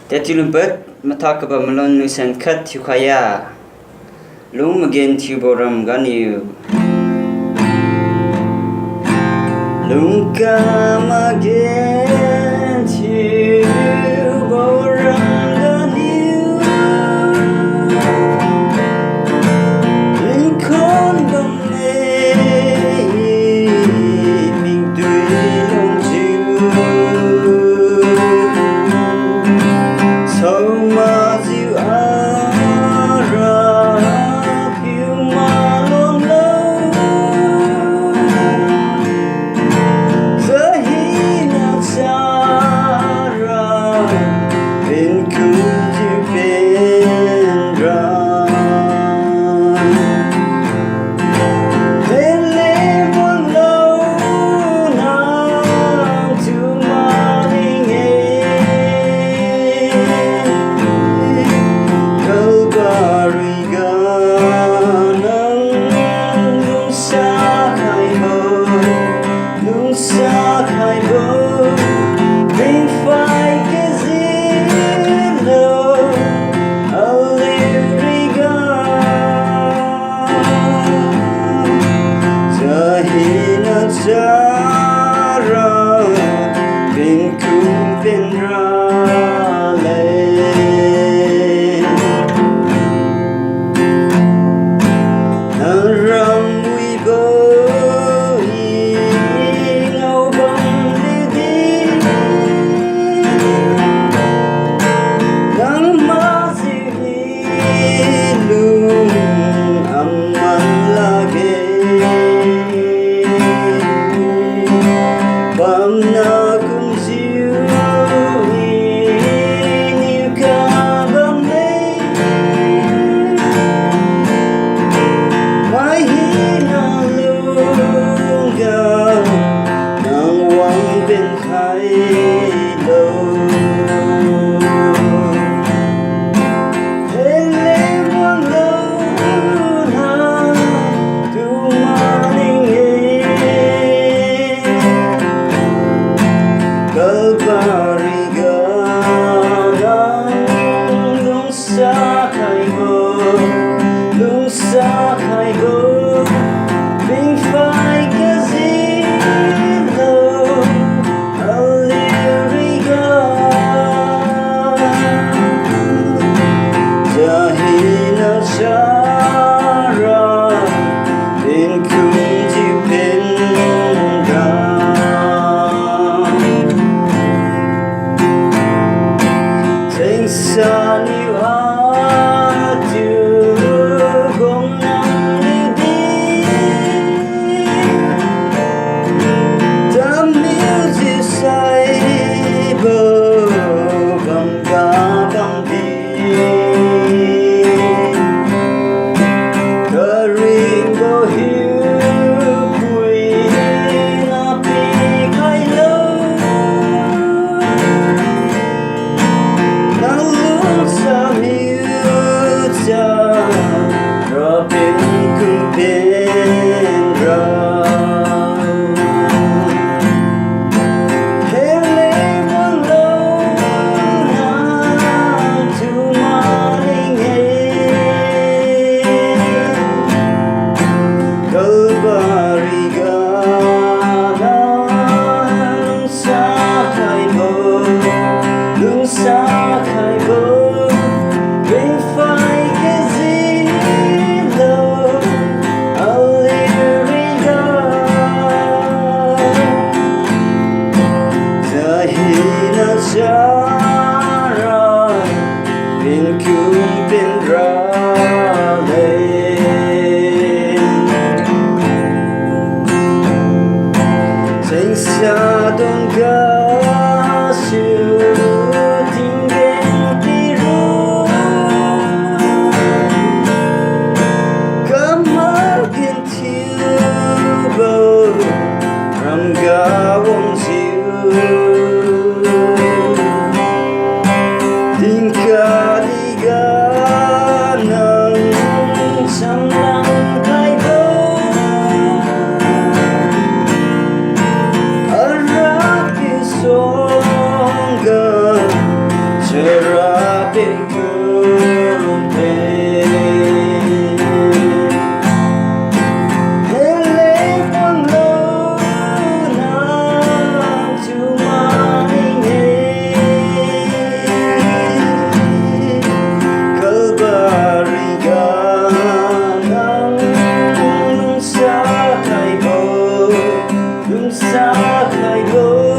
Tetulubet matakaba malon nusan kat tukaya lum again tuboram ganiu lungka again tuboram ganiu Lincoln bame ming tui long chiu so much you are you malong low Zahina Zara bin kunti bendra Helebon low now to morning Zara bin kumpendra Ram we go ngau bang di nang mazilum aman lage bam na kum siu ni ka bam Mai hina lunga nang wang bin khai lo Hele wang lo na tu morning Kalbari ga lung sa khai bo lung sa khai bo Bing fai gazilo aliriga Jahina Zara bin kunti bendra Sing sun you are to gong nam di The music say bo bang ga bang di The rainbow hill queen up big high low Nang lusa miuta Robin kumpendra Hele walo na tu morning Kalbari ga lung sa khai bo lung sa khai bo Bing fai gazilo aliriga Zahina Zara bin kumpendra Sing sa dong ga siu tinggen biru Kamagin tubo ram ga wong siu Sa kay bo